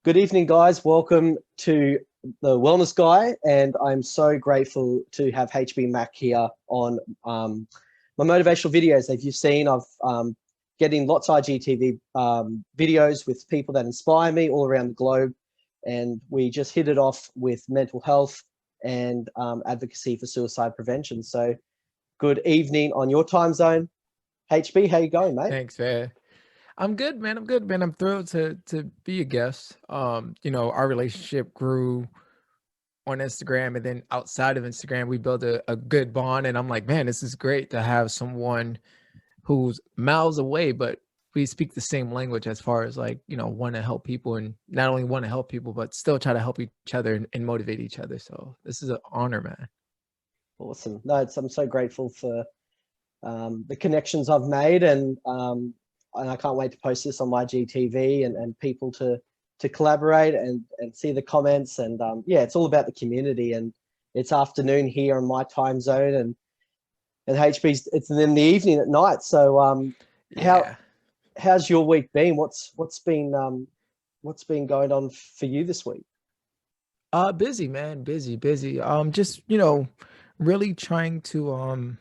Good evening, guys. Welcome to the Wellness Guy, and I'm so grateful to have HB Mac here on my motivational videos. As you've seen, I've getting lots of IGTV videos with people that inspire me all around the globe, and we just hit it off with mental health and advocacy for suicide prevention. So, good evening on your time zone, HB. How you going, mate? Thanks, man. I'm good, man. I'm good, man. I'm thrilled to be a guest. Our relationship grew on Instagram, and then outside of Instagram, we built a good bond. And I'm like, man, this is great to have someone who's miles away, but we speak the same language as far as want to help people, and not only want to help people, but still try to help each other and motivate each other. So this is an honor, man. Awesome. No, I'm so grateful for the connections I've made, and I can't wait to post this on my GTV and people to collaborate and see the comments. And yeah, it's all about the community. And it's afternoon here in my time zone, and HB's it's in the evening at night. So Yeah. how's your week been? What's been going on for you this week? Busy, man. Busy. Just, really trying to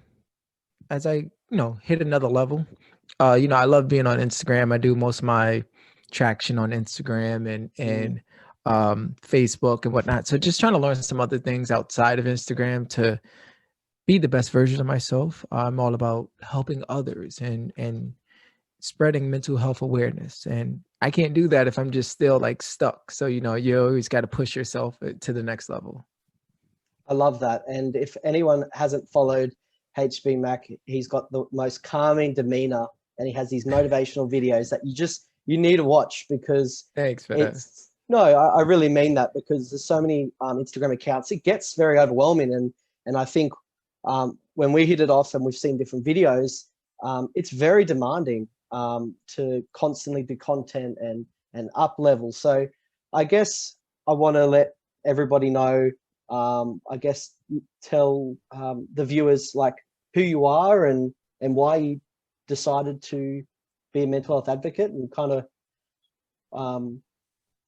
as I, hit another level. I love being on Instagram. I do most of my traction on Instagram and Facebook and whatnot. So just trying to learn some other things outside of Instagram to be the best version of myself. I'm all about helping others and spreading mental health awareness. And I can't do that if I'm just still like stuck. So, you always got to push yourself to the next level. I love that. And if anyone hasn't followed HB Mac, he's got the most calming demeanor, and he has these motivational videos that you need to watch, because Thanks, man. it's no, I really mean that, because there's so many Instagram accounts. It gets very overwhelming, and I think when we hit it off and we've seen different videos, it's very demanding to constantly do content and up level. So I guess I want to let everybody know, I guess tell the viewers like who you are and why you decided to be a mental health advocate, and kind of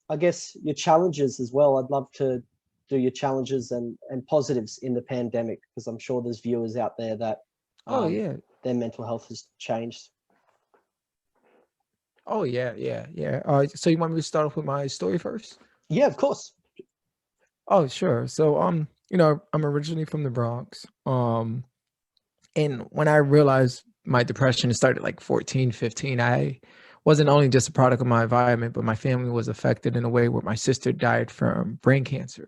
I guess your challenges as well. I'd love to do your challenges and positives in the pandemic, because I'm sure there's viewers out there that Oh yeah. their mental health has changed. Oh yeah. So you want me to start off with my story first? Yeah, of course. Oh, sure. So I'm originally from the Bronx. And when I realized my depression started like 14, 15, I wasn't only just a product of my environment, but my family was affected in a way where my sister died from brain cancer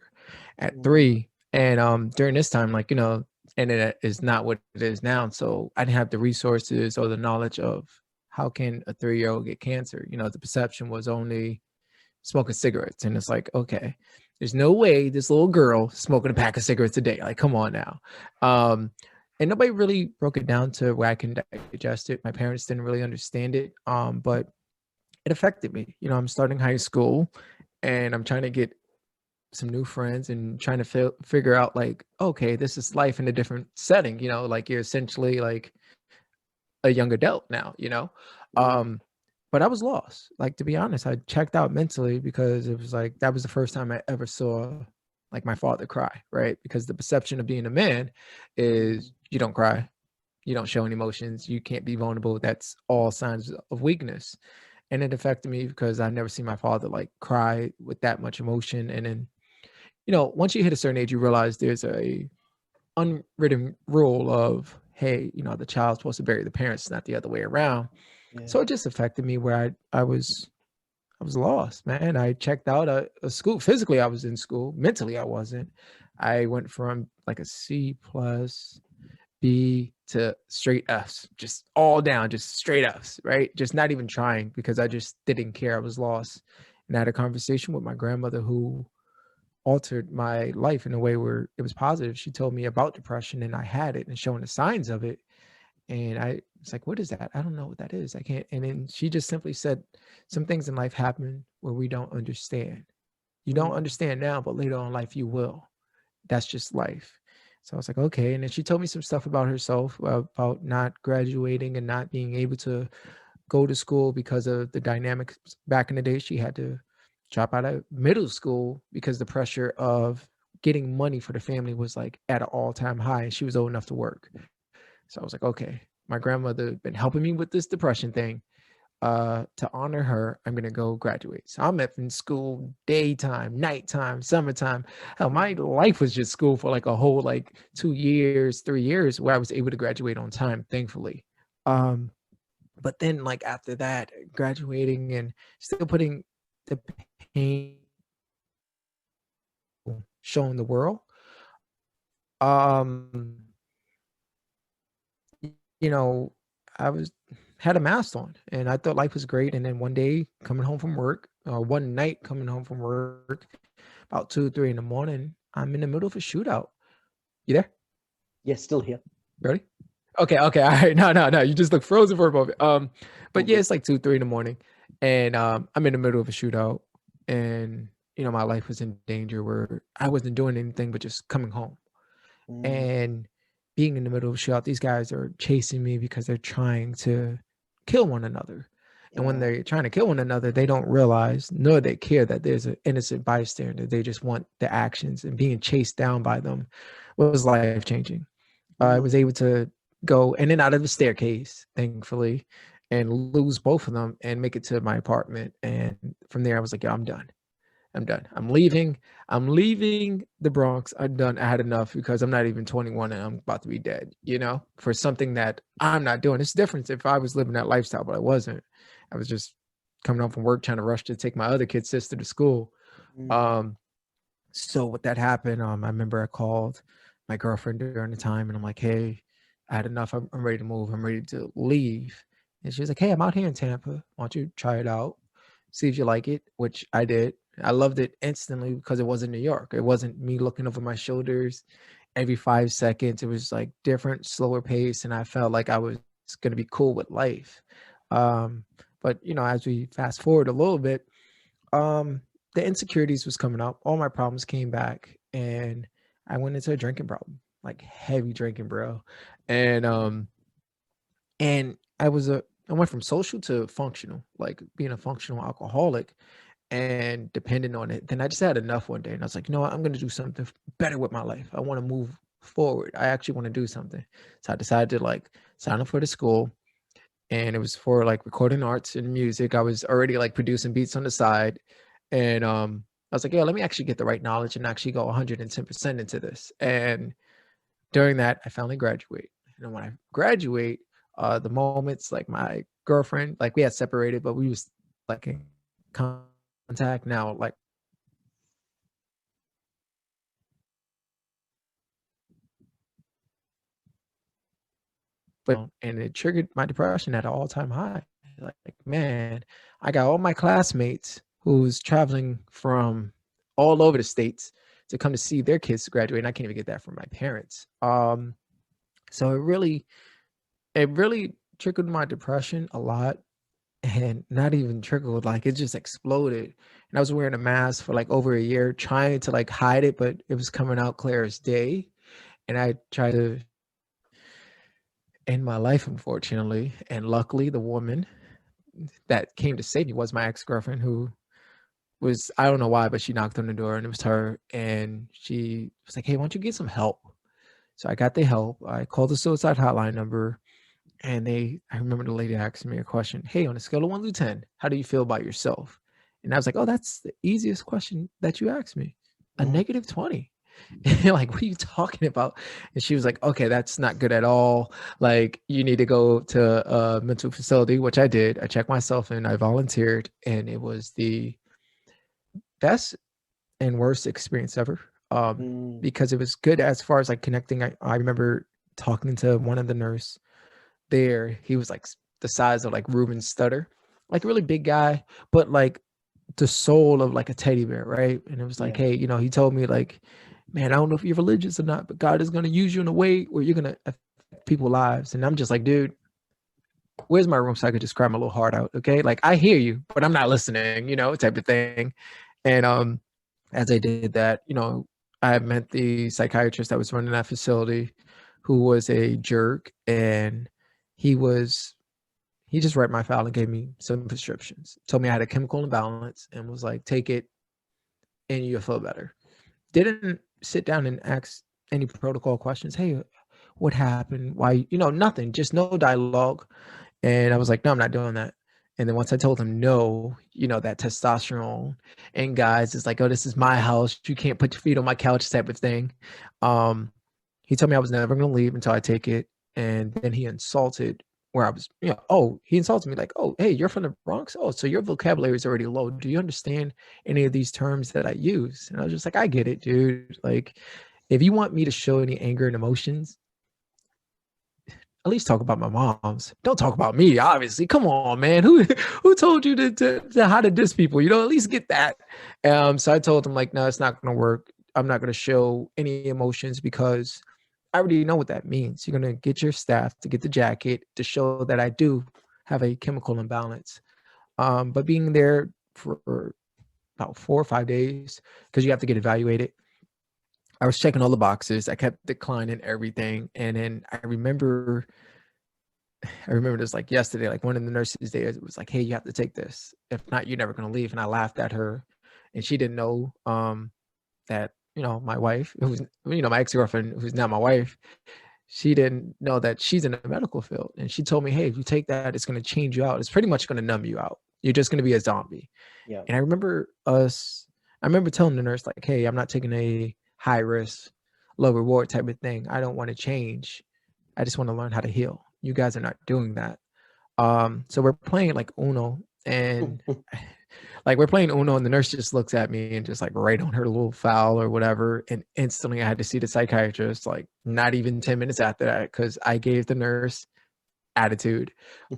at Mm. 3. And during this time, and it is not what it is now. So I didn't have the resources or the knowledge of how can a 3-year-old get cancer. The perception was only smoking cigarettes. And it's like, okay, there's no way this little girl smoking a pack of cigarettes a day. Like, come on now. And nobody really broke it down to where I can digest it. My parents didn't really understand it. But it affected me. I'm starting high school, and I'm trying to get some new friends and trying to figure out like, okay, this is life in a different setting. Like you're essentially like a young adult now. Mm. But I was lost. Like, to be honest, I checked out mentally, because it was like that was the first time I ever saw like my father cry, right? Because the perception of being a man is you don't cry, you don't show any emotions, you can't be vulnerable. That's all signs of weakness. And it affected me because I never seen my father like cry with that much emotion. And then, once you hit a certain age, you realize there's a unwritten rule of, hey, the child's supposed to bury the parents, not the other way around. Yeah. So it just affected me where I was lost, man. I checked out a school. Physically, I was in school. Mentally, I wasn't. I went from like a C plus, B to straight Fs, just all down, just straight Fs, right? Just not even trying, because I just didn't care. I was lost. And I had a conversation with my grandmother who altered my life in a way where it was positive. She told me about depression, and I had it and showing the signs of it. And I was like, what is that? I don't know what that is. I can't. And then she just simply said, some things in life happen where we don't understand. You don't Mm. understand now, but later on in life, you will. That's just life. So I was like, okay. And then she told me some stuff about herself, about not graduating and not being able to go to school because of the dynamics back in the day. She had to drop out of middle school because the pressure of getting money for the family was like at an all-time high, and she was old enough to work. So I was like, okay, my grandmother been helping me with this depression thing. To honor her, I'm gonna go graduate. So I'm in school daytime, nighttime, summertime. Hell, my life was just school for like a whole like 2 years, 3 years, where I was able to graduate on time, thankfully. But then like after that, graduating and still putting the pain, showing the world. Um, you know, I had a mask on and I thought life was great. And then one day coming home from work, or one night coming home from work, about 2 or 3 in the morning, I'm in the middle of a shootout. You there? Yes, still here. Ready? Okay. All right. No. You just look frozen for a moment. But yeah, Okay. it's like 2, 3 in the morning, and I'm in the middle of a shootout, and my life was in danger where I wasn't doing anything but just coming home. And being in the middle of a shootout, these guys are chasing me because they're trying to kill one another. And when they're trying to kill one another, they don't realize nor they care that there's an innocent bystander. They just want the actions, and being chased down by them was life changing. I was able to go in and out of the staircase, thankfully, and lose both of them and make it to my apartment. And from there, I was like, yeah, I'm done. I'm leaving. I'm leaving the Bronx. I'm done. I had enough because I'm not even 21 and I'm about to be dead, for something that I'm not doing. It's different if I was living that lifestyle, but I wasn't. I was just coming home from work, trying to rush to take my other kid's sister to school. So with that happened, I remember I called my girlfriend during the time and I'm like, hey, I had enough. I'm ready to move. I'm ready to leave. And she was like, hey, I'm out here in Tampa. Why don't you try it out? See if you like it, which I did. I loved it instantly because it wasn't New York. It wasn't me looking over my shoulders every 5 seconds. It was like different, slower pace. And I felt like I was going to be cool with life. But, as we fast forward a little bit, the insecurities was coming up. All my problems came back and I went into a drinking problem, like heavy drinking, bro. And I went from social to functional, like being a functional alcoholic and dependent on it. Then I just had enough one day and I was like, you know what? I'm going to do something better with my life. I want to move forward. I actually want to do something. So I decided to like sign up for the school, and it was for like recording arts and music. I was already like producing beats on the side. And I was like, yeah, let me actually get the right knowledge and actually go 110% into this. And during that, I finally graduate. And when I graduate, the moments like my girlfriend, like we had separated, but we was like in contact now, like and it triggered my depression at an all-time high. Like, man, I got all my classmates who's traveling from all over the states to come to see their kids graduate, and I can't even get that from my parents. So it really triggered my depression a lot, and not even trickled, like it just exploded. And I was wearing a mask for like over a year, trying to like hide it, but it was coming out clear as day. And I tried to end my life, unfortunately. And luckily, the woman that came to save me was my ex-girlfriend, who was, I don't know why, but she knocked on the door and it was her. And she was like, hey, why don't you get some help? So I got the help. I called the suicide hotline number, and I remember the lady asking me a question. Hey, on a scale of 1 to 10, how do you feel about yourself? And I was like, oh, that's the easiest question that you asked me. A -20. And like, what are you talking about? And she was like, okay, that's not good at all. Like, you need to go to a mental facility, which I did. I checked myself in, I volunteered, and it was the best and worst experience ever. Because it was good as far as like connecting. I remember talking to one of the nurse there. He was like the size of like Ruben Stutter, like a really big guy, but like the soul of like a teddy bear, right? And it was like, hey, he told me like, man, I don't know if you're religious or not, but God is going to use you in a way where you're going to affect people's lives. And I'm just like, dude, where's my room so I could just cry my little heart out? Okay. Like, I hear you, but I'm not listening, type of thing. And as I did that, I met the psychiatrist that was running that facility, who was a jerk, and he was he just read my file and gave me some prescriptions. Told me I had a chemical imbalance and was like, take it and you'll feel better. Didn't sit down and ask any protocol questions. Hey, what happened? Why? Nothing. Just no dialogue. And I was like, no, I'm not doing that. And then once I told him no, that testosterone and guys, it's like, oh, this is my house. You can't put your feet on my couch type of thing. He told me I was never going to leave until I take it. And then he insulted where I was, he insulted me like, oh, hey, you're from the Bronx. Oh, so your vocabulary is already low. Do you understand any of these terms that I use? And I was just like, I get it, dude. Like, if you want me to show any anger and emotions, at least talk about my moms. Don't talk about me, obviously. Come on, man. Who told you to how to diss people? At least get that. So I told him like, no, it's not going to work. I'm not going to show any emotions because I already know what that means. You're going to get your staff to get the jacket to show that I do have a chemical imbalance. But being there for about 4 or 5 days, because you have to get evaluated, I was checking all the boxes. I kept declining everything. And then I remember this like yesterday, like one of the nurses there was like, hey, you have to take this. If not, you're never going to leave. And I laughed at her. And she didn't know that, my wife, who was, my ex-girlfriend, who's now my wife, she didn't know that she's in the medical field. And she told me, hey, if you take that, it's going to change you out. It's pretty much going to numb you out. You're just going to be a zombie. Yeah. And I remember telling the nurse like, hey, I'm not taking a high risk, low reward type of thing. I don't want to change. I just want to learn how to heal. You guys are not doing that. So we're playing like Uno, and like we're playing Uno, and the nurse just looks at me and just like right on her little foul or whatever. And instantly I had to see the psychiatrist, like not even 10 minutes after that, because I gave the nurse attitude.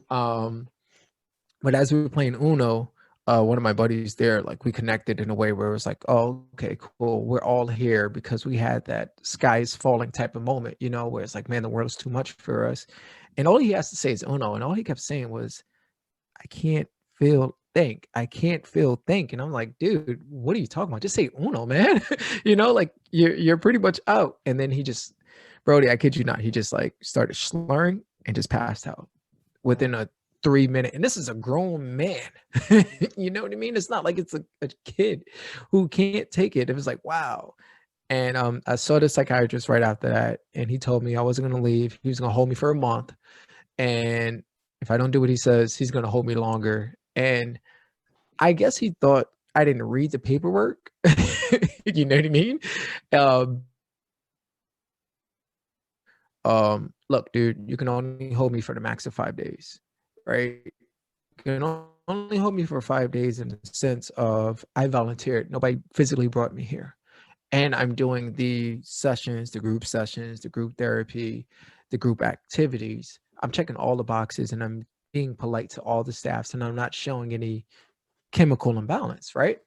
But as we were playing Uno, one of my buddies there, like we connected in a way where it was like, oh, okay, cool. We're all here because we had that sky is falling type of moment, where it's like, man, the world's too much for us. And all he has to say is Uno. And all he kept saying was, I can't feel think. I can't feel think. And I'm like, dude, what are you talking about? Just say Uno, man. Like you're pretty much out. And then he just, Brodie, I kid you not, he just like started slurring and just passed out within a 3-minute. And this is a grown man. You know what I mean? It's not like it's a kid who can't take it. It was like, wow. And I saw the psychiatrist right after that, and he told me I wasn't going to leave. He was going to hold me for a month. And if I don't do what he says, he's going to hold me longer. And I guess he thought I didn't read the paperwork. You know what I mean? Look, dude, you can only hold me for the max of 5 days, right? You can only hold me for 5 days in the sense of I volunteered. Nobody physically brought me here. And I'm doing the sessions, the group sessions, the group therapy, the group activities. I'm checking all the boxes, and I'm being polite to all the staffs, and I'm not showing any chemical imbalance, right?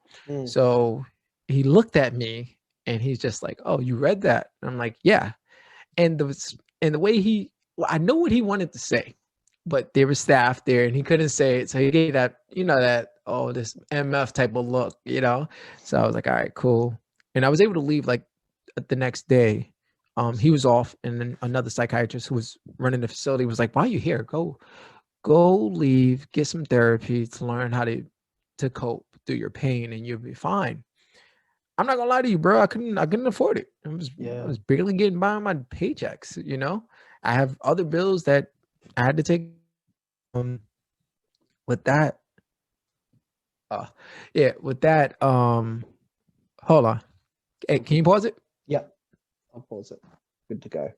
So he looked at me and he's just like, oh, you read that? And I'm like, yeah. And the way I know what he wanted to say, but there was staff there and he couldn't say it. So he gave that, this MF type of look, So I was like, all right, cool. And I was able to leave like the next day. He was off, and then another psychiatrist who was running the facility was like, why are you here? Go leave, get some therapy to learn how to cope through your pain, and you'll be fine. I'm not gonna lie to you, bro. I couldn't afford it. I was barely getting by on my paychecks, I have other bills that I had to take with that. Hold on. Hey, can you pause it? Yeah, I'll pause it. Good to go.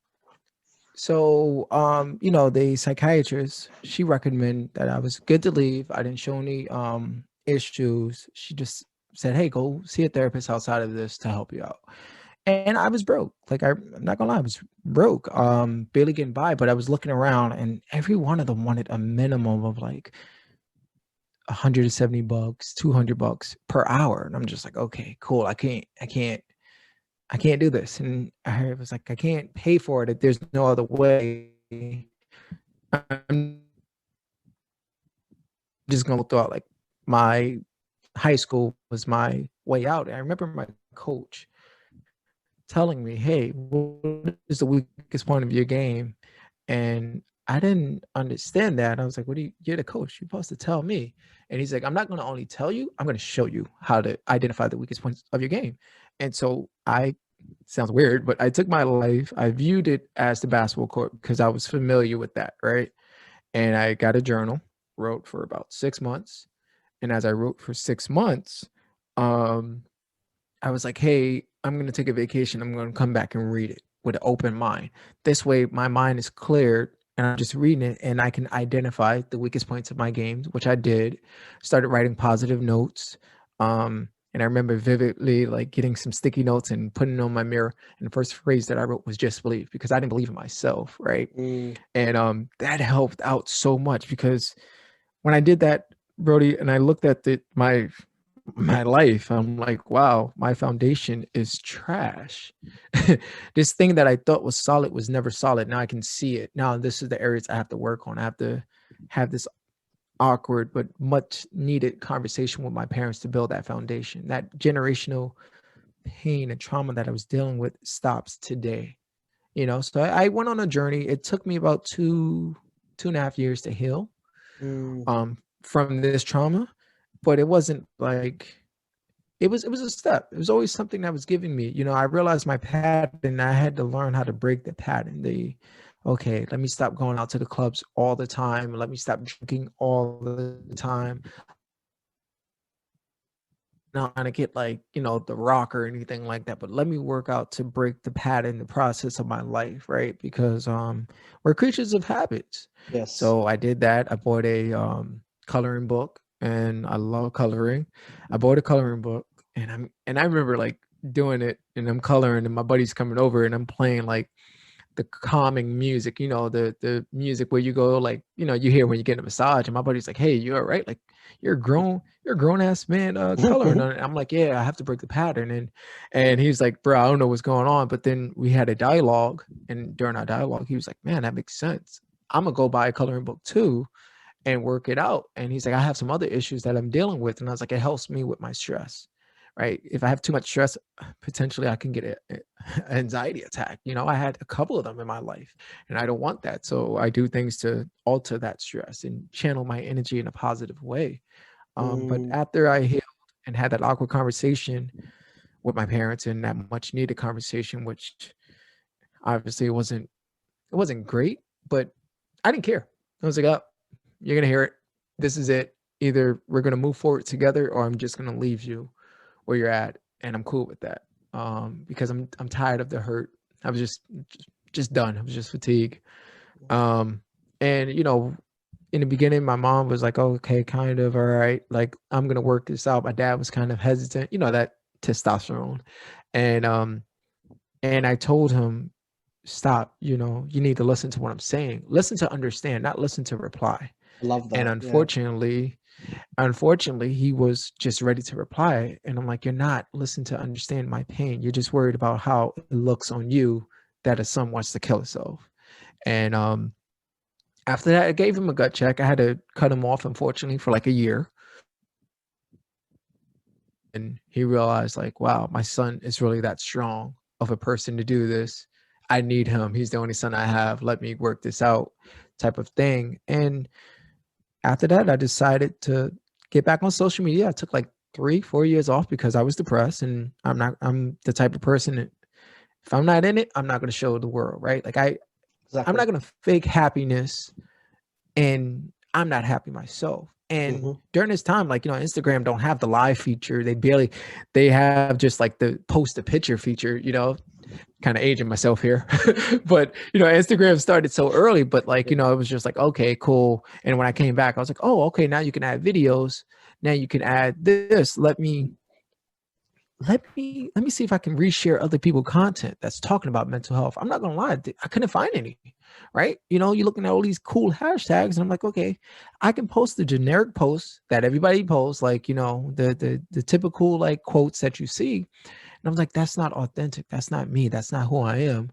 So, the psychiatrist, she recommended that I was good to leave. I didn't show any issues. She just said, hey, go see a therapist outside of this to help you out. And I was broke. Like, I'm not gonna lie, I was broke, barely getting by. But I was looking around, and every one of them wanted a minimum of like $170, $200 per hour. And I'm just like, okay, cool. I can't do this. And I was like, I can't pay for it if there's no other way. I'm just going to throw out like my high school was my way out. I remember my coach telling me, hey, what is the weakest point of your game? And I didn't understand that. I was like, you're the coach. You're supposed to tell me. And he's like, I'm not going to only tell you, I'm going to show you how to identify the weakest points of your game. And so sounds weird, but I took my life, I viewed it as the basketball court because I was familiar with that, right? And I got a journal, wrote for about 6 months. And as I wrote for 6 months, I was like, hey, I'm going to take a vacation. I'm going to come back and read it with an open mind. This way, my mind is cleared and I'm just reading it and I can identify the weakest points of my games, which I did. Started writing positive notes. And I remember vividly like getting some sticky notes and putting it on my mirror. And the first phrase that I wrote was just believe, because I didn't believe in myself, right? And that helped out so much, because when I did that, Brodie, and I looked at my life, I'm like, wow, my foundation is trash. This thing that I thought was solid was never solid. Now I can see it. Now this is the areas I have to work on. I have to have this awkward but much needed conversation with my parents to build that foundation. That generational pain and trauma that I was dealing with stops today. So I went on a journey. It took me about 2.5 years to heal from this trauma, but it wasn't like it was a step. It was always something that was giving me, I realized my pattern. I had to learn how to break the pattern. Okay, let me stop going out to the clubs all the time. Let me stop drinking all the time. Not trying to get like, the rock or anything like that, but let me work out to break the pattern, the process of my life, right? Because we're creatures of habits. Yes. So I did that. I bought a coloring book, and I love coloring. I bought a coloring book, and I remember like doing it, and I'm coloring, and my buddy's coming over, and I'm playing like the calming music, the music where you go like, you hear when you get a massage, and my buddy's like, hey, you all right? Like you're a grown ass man coloring on it. I'm like, yeah, I have to break the pattern. And he's like, bro, I don't know what's going on. But then we had a dialogue, and during our dialogue, he was like, man, that makes sense. I'm gonna go buy a coloring book too and work it out. And he's like, I have some other issues that I'm dealing with. And I was like, it helps me with my stress, right? If I have too much stress, potentially I can get an anxiety attack. I had a couple of them in my life, and I don't want that. So I do things to alter that stress and channel my energy in a positive way. But after I healed and had that awkward conversation with my parents, and that much needed conversation, which obviously it wasn't great, but I didn't care. I was like, oh, you're going to hear it. This is it. Either we're going to move forward together, or I'm just going to leave you where you're at. And I'm cool with that. Because I'm tired of the hurt. I was just done. I was just fatigued. And in the beginning, my mom was like, oh, okay, kind of, all right. Like, I'm going to work this out. My dad was kind of hesitant, that testosterone. And I told him, stop, you need to listen to what I'm saying. Listen to understand, not listen to reply. I love that. And unfortunately, he was just ready to reply. And I'm like, you're not listening to understand my pain. You're just worried about how it looks on you that a son wants to kill himself. And after that, I gave him a gut check. I had to cut him off, unfortunately, for like a year. And he realized like, wow, my son is really that strong of a person to do this. I need him. He's the only son I have. Let me work this out, type of thing. And after that, I decided to get back on social media. I took like 3-4 years off because I was depressed, and I'm the type of person that if I'm not in it, I'm not going to show the world, right? Like I'm not going to fake happiness, and I'm not happy myself. And during this time, like, Instagram don't have the live feature. They have just like the post a picture feature, kind of aging myself here. But, Instagram started so early, but like, it was just like, okay, cool. And when I came back, I was like, oh, okay, now you can add videos. Now you can add this. Let me see if I can reshare other people's content that's talking about mental health. I'm not going to lie. I couldn't find any, right? You're looking at all these cool hashtags, and I'm like, okay, I can post the generic posts that everybody posts, like, the typical like quotes that you see. And I was like, that's not authentic. That's not me. That's not who I am.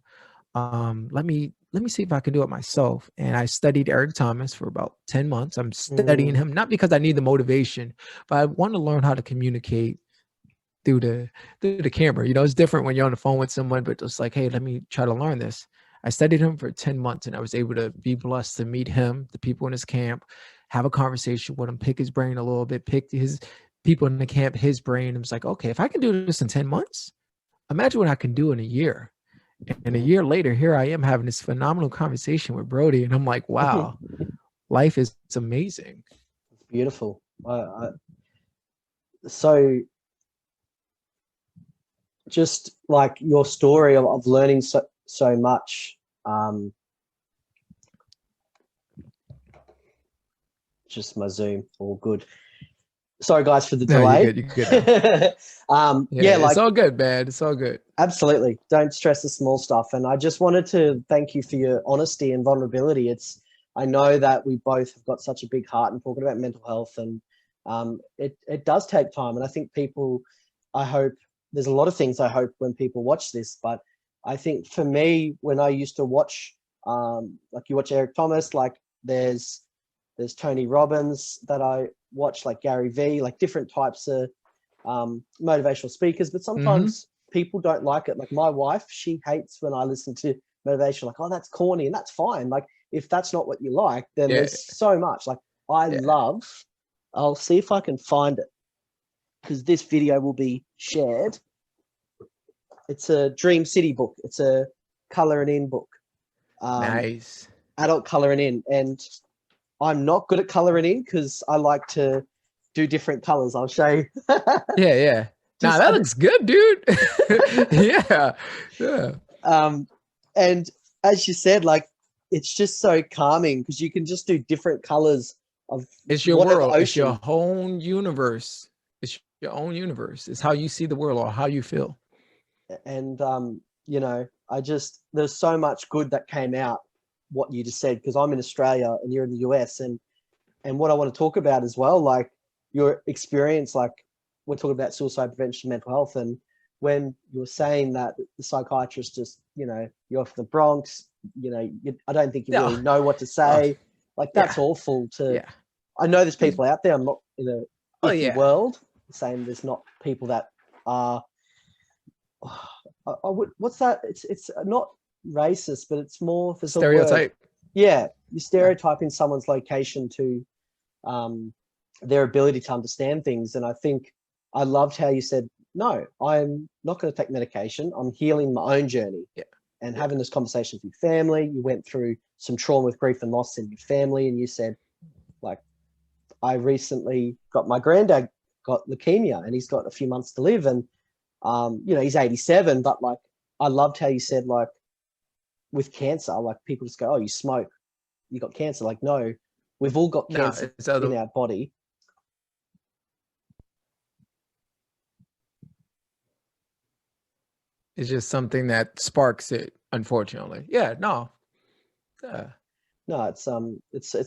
Let me see if I can do it myself. And I studied Eric Thomas for about 10 months. I'm studying him, not because I need the motivation, but I want to learn how to communicate through the camera. It's different when you're on the phone with someone, but just like, hey, let me try to learn this. I studied him for 10 months, and I was able to be blessed to meet him, the people in his camp, have a conversation with him, pick his brain a little bit, pick his people in the camp, his brain. It was like, okay, if I can do this in 10 months, imagine what I can do in a year. And a year later, here I am having this phenomenal conversation with Brodie. And I'm like, wow, life is amazing. It's beautiful. So just like your story of learning so much, just my Zoom, all good. Sorry guys for the delay. You're good. Yeah, like, it's all good, man. It's all good. Absolutely. Don't stress the small stuff. And I just wanted to thank you for your honesty and vulnerability. I know that we both have got such a big heart in talking about mental health, and it does take time. And I think people, I hope there's a lot of things I hope when people watch this, but I think for me, when I used to watch, like you watch Eric Thomas, like there's Tony Robbins that I watch, like Gary Vee, like different types of motivational speakers, but sometimes people don't like it. Like my wife, she hates when I listen to motivation, like, oh, that's corny, and that's fine. Like if that's not what you like, then there's so much. Like I love, I'll see if I can find it, because this video will be shared. It's a Dream City book. It's a coloring in book. Nice. Adult coloring in. And I'm not good at coloring in because I like to do different colors. I'll show you. Yeah. Nah, that looks good, dude. Yeah. And as you said, like, it's just so calming because you can just do different colors of it's your world. It's your own universe. It's your own universe. It's how you see the world or how you feel. And, you know, there's so much good that came out, what you just said, because I'm in Australia and you're in the US. And what I want to talk about as well, like your experience, like we're talking about suicide prevention, mental health. And when you're saying that the psychiatrist just, you know, you're from the Bronx, you know, I don't think you really know what to say. Like that's awful to, I know there's people out there. I'm not in a icky world saying there's not people that are, what's that? It's not racist, but it's more for stereotype. Yeah, you're stereotyping someone's location to their ability to understand things. And I think I loved how you said, no, I'm not going to take medication. I'm healing my own journey. And having this conversation with your family, you went through some trauma with grief and loss in your family, and you said, like, I recently got my granddad got leukemia and he's got a few months to live, and you know, he's 87, but like I loved how you said, like, with cancer, like people just go, oh, you smoke, you got cancer. Like, no, we've all got cancer in our body. It's just something that sparks it, unfortunately. No, it's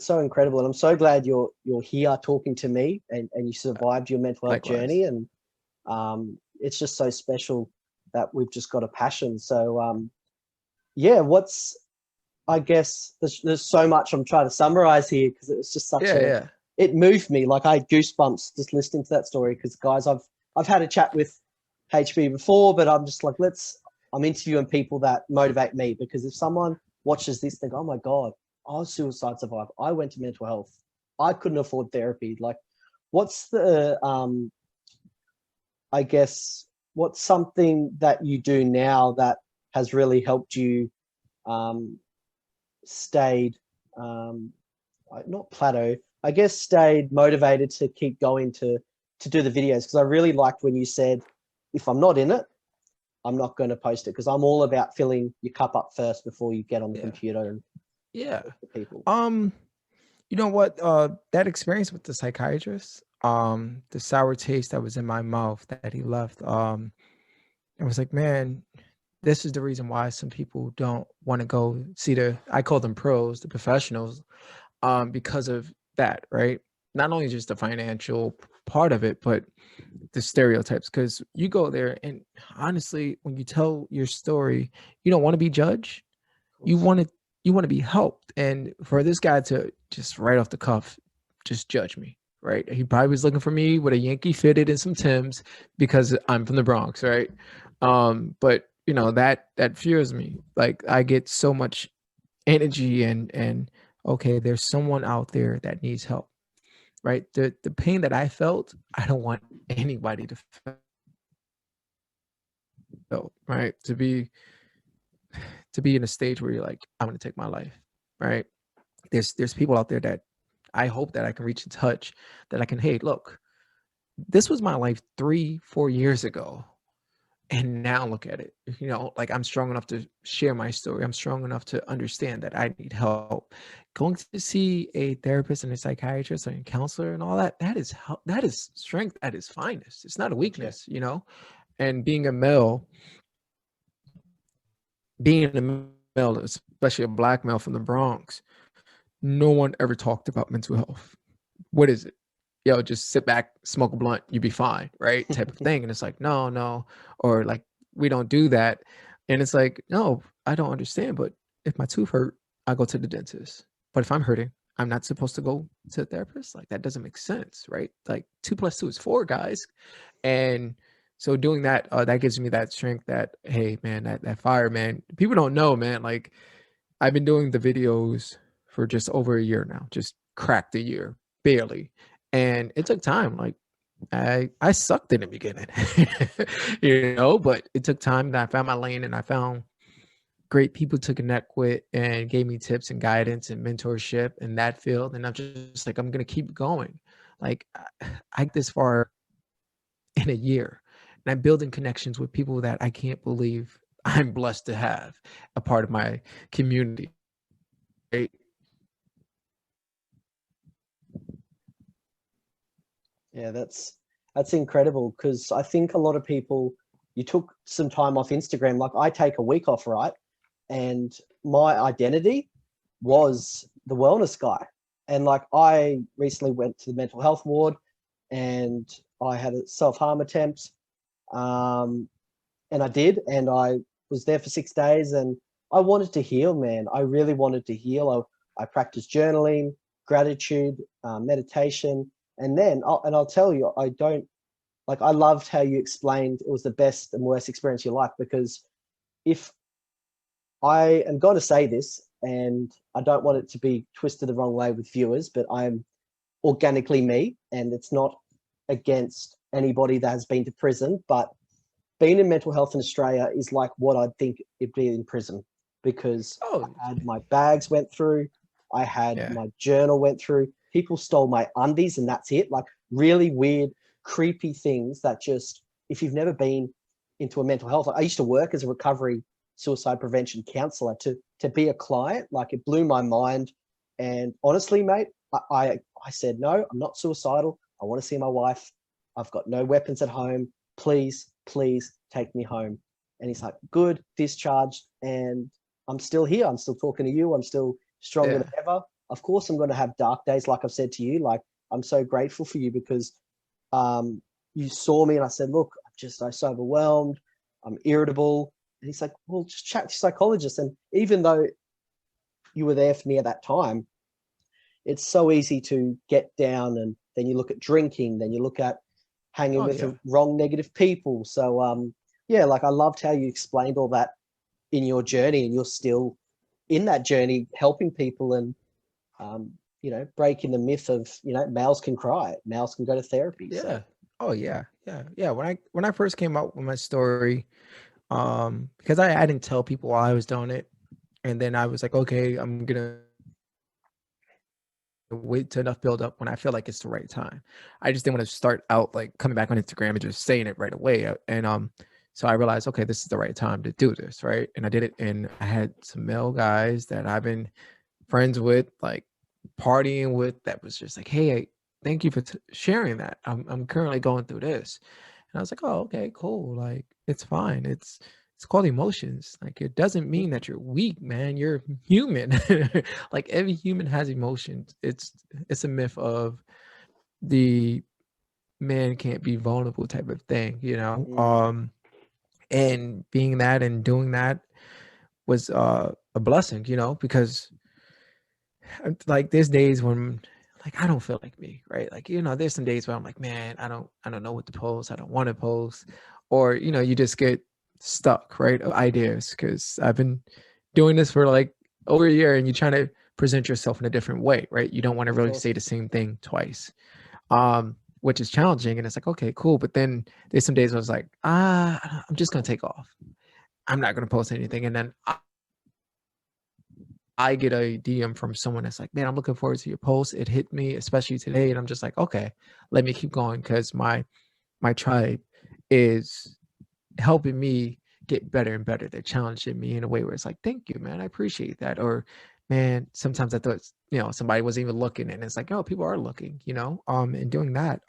so incredible, and I'm so glad you're here talking to me, and you survived your mental health journey, and it's just so special that we've just got a passion. So yeah, I guess there's so much I'm trying to summarize here, because it was just such it moved me. Like I had goosebumps just listening to that story, because guys, I've had a chat with HB before, but I'm just like, I'm interviewing people that motivate me, because if someone watches this, they go, oh my God, I was a suicide survivor, I went to mental health, I couldn't afford therapy. Like, what's the, I guess, what's something that you do now that has really helped you stayed, not plateau, I guess, stayed motivated to keep going to do the videos? Because I really liked when you said, if I'm not in it, I'm not going to post it, because I'm all about filling your cup up first before you get on the computer and people. You know what? That experience with the psychiatrist, the sour taste that was in my mouth that he left, it was like, man, this is the reason why some people don't want to go see I call them pros, the professionals, because of that, right? Not only just the financial part of it, but the stereotypes. Because you go there, and honestly, when you tell your story, you don't want to be judged. You want to be helped. And for this guy to just right off the cuff just judge me, right? He probably was looking for me with a Yankee fitted and some Timbs because I'm from the Bronx, right? But you know, that fuels me. Like I get so much energy and okay, there's someone out there that needs help, right? The pain that I felt, I don't want anybody to feel, right? To be in a stage where you're like, I'm gonna take my life, right? There's people out there that I hope that I can reach and touch, that I can, hey, look, this was my life 3-4 years ago. And now look at it, you know, like I'm strong enough to share my story. I'm strong enough to understand that I need help. Going to see a therapist and a psychiatrist and a counselor and all that, that is that is strength at its finest. It's not a weakness, you know. And being a male, especially a black male from the Bronx, no one ever talked about mental health. What is it? Yo, just sit back, smoke a blunt, you be fine, right? Type of thing. And it's like, no, or like, we don't do that. And it's like, no, I don't understand. But if my tooth hurt, I go to the dentist. But if I'm hurting, I'm not supposed to go to a therapist. Like that doesn't make sense, right? Like 2 + 2 is 4, guys. And so doing that, that gives me that strength that, hey, man, that fire, man. People don't know, man. Like I've been doing the videos for just over a year now, just cracked a year, barely. And it took time. Like I sucked in the beginning, you know, but it took time that I found my lane and I found great people to connect with and gave me tips and guidance and mentorship in that field. And I'm just like, I'm going to keep going. Like I get this far in a year and I'm building connections with people that I can't believe I'm blessed to have a part of my community. Right? Yeah, that's incredible, because I think a lot of people, you took some time off Instagram. Like I take a week off, right? And my identity was the wellness guy. And like I recently went to the mental health ward and I had a self-harm attempt. And I did, and I was there for 6 days and I wanted to heal, man. I really wanted to heal. I practiced journaling, gratitude, meditation. And then I'll tell you, I don't like, I loved how you explained it was the best and worst experience of your life, because if I am going to say this, and I don't want it to be twisted the wrong way with viewers, but I'm organically me, and it's not against anybody that has been to prison, but being in mental health in Australia is like what I'd think it'd be in prison, because Oh, I had my bags went through, I had yeah. my journal went through, people stole my undies and that's it. Like really weird, creepy things that just, if you've never been into a mental health, I used to work as a recovery suicide prevention counselor. To be a client, like it blew my mind. And honestly, mate, I said, no, I'm not suicidal. I want to see my wife. I've got no weapons at home. Please, please take me home. And he's like, good, discharged. And I'm still here. I'm still talking to you. I'm still stronger than ever. Of course, I'm going to have dark days, like I've said to you. Like, I'm so grateful for you, because you saw me and I said, look, I'm so overwhelmed. I'm irritable. And he's like, well, just chat to your psychologist. And even though you were there for me at that time, it's so easy to get down, and then you look at drinking, then you look at hanging Oh, with yeah. the wrong negative people. So yeah, like I loved how you explained all that in your journey, and you're still in that journey helping people, and you know, breaking the myth of, you know, males can cry, males can go to therapy. Yeah. So Oh, yeah. Yeah. When I first came out with my story, because I didn't tell people while I was doing it, and then I was like, okay, I'm gonna wait to enough build up when I feel like it's the right time. I just didn't want to start out like coming back on Instagram and just saying it right away. And so I realized, okay, this is the right time to do this, right? And I did it, and I had some male guys that I've been friends with, like partying with, that was just like, hey, thank you for sharing that. I'm currently going through this. And I was like, oh, okay, cool. Like it's fine. It's called emotions. Like it doesn't mean that you're weak, man. You're human. Like every human has emotions. It's a myth of the man can't be vulnerable type of thing, you know. And being that and doing that was a blessing, you know, because like there's days when like I don't feel like me, right? Like, you know, there's some days where I'm like, man, I don't know what to post. I don't want to post. Or, you know, you just get stuck, right, of ideas, because I've been doing this for like over a year, and you're trying to present yourself in a different way, right? You don't want to Of really course. say the same thing twice, which is challenging. And it's like, okay, cool. But then there's some days where I was like, I'm just gonna take off. I'm not gonna post anything. And then I get a DM from someone that's like, man, I'm looking forward to your post. It hit me, especially today. And I'm just like, okay, let me keep going, because my tribe is helping me get better and better. They're challenging me in a way where it's like, thank you, man. I appreciate that. Or, man, sometimes I thought, somebody wasn't even looking, and it's like, oh, people are looking, and doing that.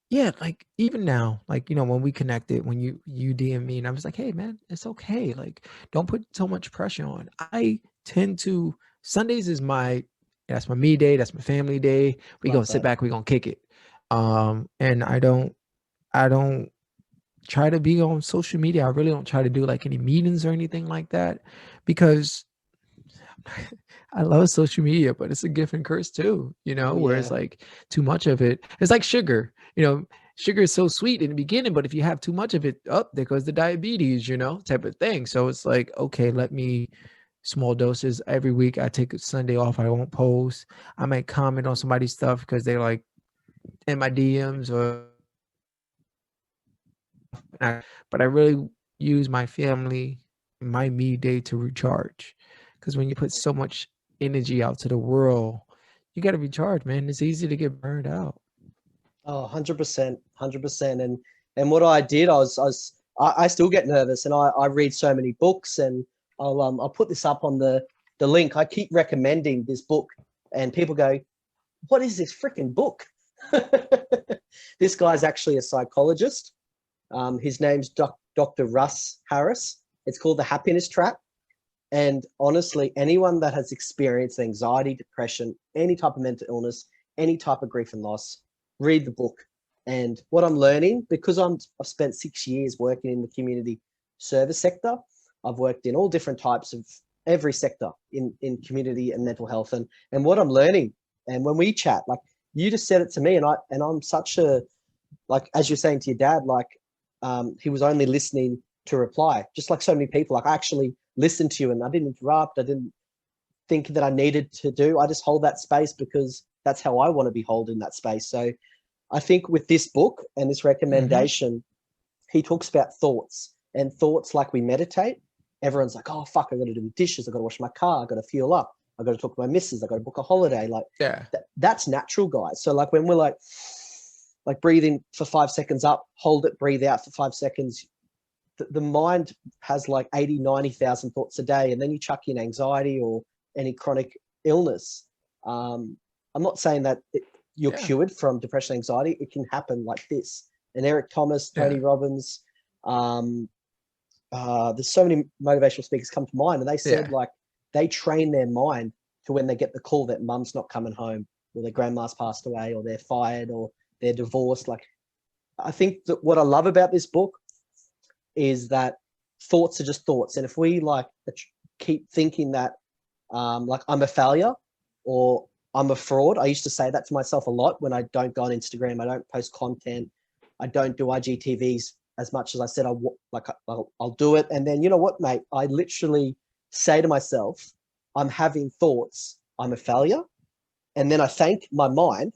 Yeah, like even now, like, when we connected, when you DM me, and I was like, hey man, it's okay. Like, don't put so much pressure on. I tend to, Sundays is that's my me day, that's my family day. We Love gonna sit that. back, we gonna kick it. And I don't try to be on social media. I really don't try to do like any meetings or anything like that, because I love social media, but it's a gift and curse too, Oh where it's yeah. like too much of it. It's like sugar, sugar is so sweet in the beginning, but if you have too much of it, up there goes the diabetes, type of thing. So it's like, okay, let me small doses every week. I take a Sunday off. I won't post. I might comment on somebody's stuff because they're like in my DMs, but I really use my family, my me day to recharge. Because when you put so much energy out to the world, you got to recharge, man. It's easy to get burned out. Oh, 100%, 100%. And what I did, I still get nervous, and I read so many books, and I'll put this up on the link. I keep recommending this book, and people go, what is this freaking book? This guy's actually a psychologist. His name's Dr. Russ Harris. It's called The Happiness Trap. And honestly, anyone that has experienced anxiety, depression, any type of mental illness, any type of grief and loss, read the book. And what I'm learning, because I've spent 6 years working in the community service sector, I've worked in all different types of every sector in community and mental health. And what I'm learning, and when we chat, like you just said it to me, and I'm such a, like, as you're saying to your dad, like he was only listening to reply, just like so many people. Like I actually listened to you, and I didn't interrupt. I didn't think that I needed to do. I just hold that space because that's how I want to be held in that space. So I think with this book and this Mm-hmm. recommendation, he talks about thoughts, and thoughts like we meditate. Everyone's like, oh, fuck, I got to do the dishes. I got to wash my car. I got to fuel up. I got to talk to my missus. I got to book a holiday. Like Yeah. that's natural, guys. So like when we're like breathing for 5 seconds up, hold it, breathe out for 5 seconds. The mind has like 80, 90,000 thoughts a day. And then you chuck in anxiety or any chronic illness. I'm not saying that you're Yeah. cured from depression, anxiety. It can happen like this. And Eric Thomas, Yeah. Tony Robbins, there's so many motivational speakers come to mind, and they said Yeah. like they train their mind to when they get the call that mum's not coming home, or their grandma's passed away, or they're fired, or they're divorced. Like I think that what I love about this book is that thoughts are just thoughts, and if we like keep thinking that like I'm a failure or I'm a fraud. I used to say that to myself a lot when I don't go on Instagram, I don't post content, I don't do IGTVs as much as I said I'll do it. And then you know what, mate? I literally say to myself, I'm having thoughts, I'm a failure. And then I thank my mind,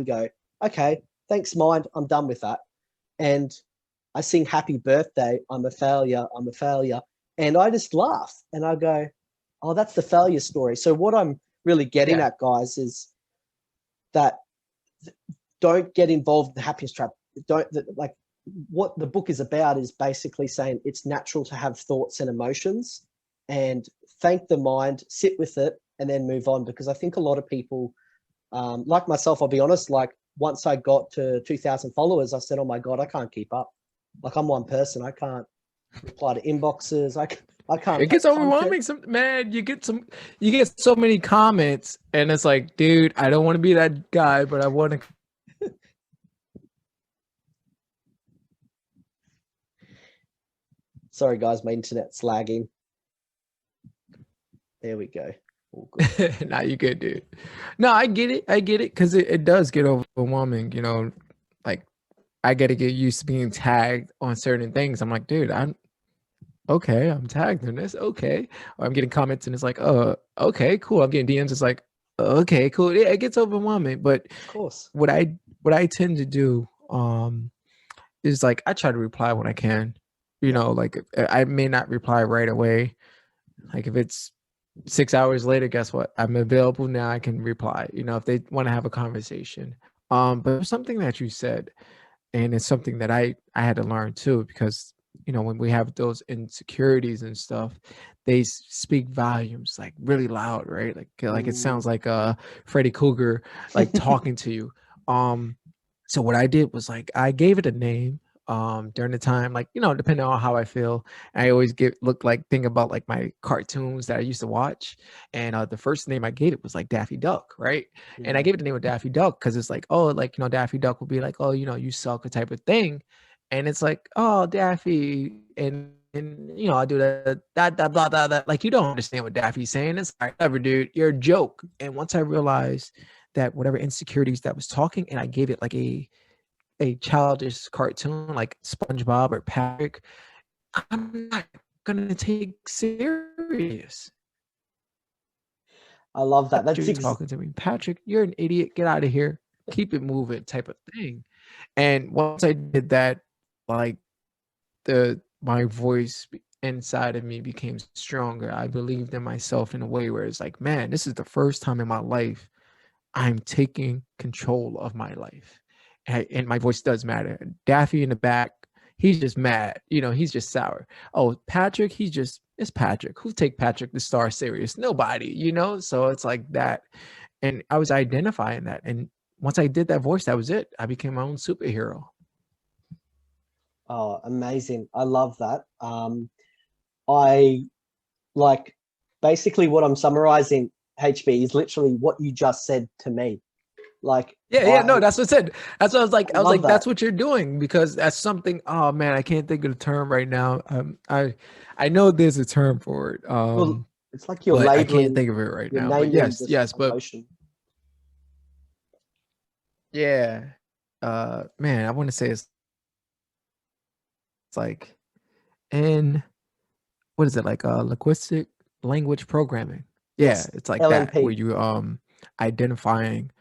go, okay, thanks mind, I'm done with that. And I sing happy birthday, I'm a failure, I'm a failure. And I just laugh and I go, oh, that's the failure story. So what I'm really getting Yeah. at, guys, is that don't get involved in the happiness trap. Don't like what the book is about is basically saying it's natural to have thoughts and emotions, and thank the mind, sit with it, and then move on. Because I think a lot of people, like myself, I'll be honest, like once I got to 2,000 followers, I said, oh my God, I can't keep up. Like I'm one person. I can't reply to inboxes. I can't It post gets content. overwhelming. Man, you get so many comments, and it's like, dude, I don't want to be that guy, but I want to. Sorry, guys, my internet's lagging. There we go. All good. Nah, you good, dude. No, I get it. I get it, because it does get overwhelming. Like I got to get used to being tagged on certain things. I'm like, dude, I'm tagged in this. Okay. Or I'm getting comments and it's like, okay, cool. I'm getting DMs. It's like, okay, cool. Yeah, it gets overwhelming. But Of course. what I tend to do is like I try to reply when I can. You know, like I may not reply right away. Like if it's 6 hours later, guess what? I'm available now. I can reply. You know, if they want to have a conversation. But something that you said, and it's something that I had to learn too, because you know when we have those insecurities and stuff, they speak volumes like really loud, right? Like it sounds like Freddy Krueger like talking to you. So what I did was like I gave it a name during the time, like, you know, depending on how I feel. I always think about like my cartoons that I used to watch. And the first name I gave it was like Daffy Duck, right? And I gave it the name of Daffy Duck because it's like, oh, like, you know, Daffy Duck will be like, oh, you know, you suck, a type of thing. And it's like, oh, Daffy, and you know, I do that blah blah blah. Like, you don't understand what Daffy's saying. It's like, whatever, dude, you're a joke. And once I realized that whatever insecurities that was talking, and I gave it like a childish cartoon like SpongeBob or Patrick, I'm not gonna take serious. I love that. That's Patrick talking to me. Patrick, you're an idiot. Get out of here. Keep it moving, type of thing. And once I did that, like my voice inside of me became stronger. I believed in myself in a way where it's like, man, this is the first time in my life I'm taking control of my life. And my voice does matter. Daffy in the back, he's just mad. You know, he's just sour. Oh, Patrick, it's Patrick. Who take Patrick the Star serious? Nobody, you know? So it's like that. And I was identifying that. And once I did that voice, that was it. I became my own superhero. Oh, amazing. I love that. I like basically what I'm summarizing, HB, is literally what you just said to me. Like, No, that's what I said. That's what I was like. I was like, that. that's what you're doing, because that's something. Oh man, I can't think of the term right now. I know there's a term for it. Well, it's like you're but I labeling, can't think of it right you're now. But naming yes, this yes, but emotion. yeah, man, I want to say it's like in, what is it, like linguistic language programming. Yeah, Yes, it's like that, where LNP. you identifying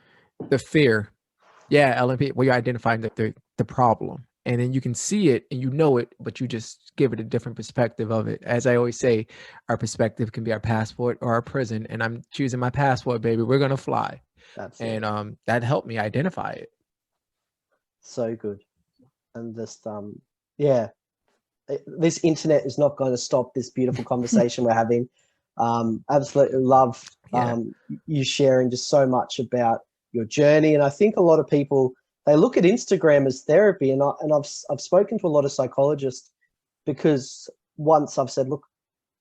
the fear. Yeah, LNP, where you're identifying the problem. And then you can see it and you know it, but you just give it a different perspective of it. As I always say, our perspective can be our passport or our prison. And I'm choosing my passport, baby. We're gonna fly. That's And it. that helped me identify it. So good. And just yeah, this internet is not going to stop this beautiful conversation we're having. Absolutely love Yeah. you sharing just so much about your journey. And I think a lot of people, they look at Instagram as therapy, and I've spoken to a lot of psychologists, because once I've said, look,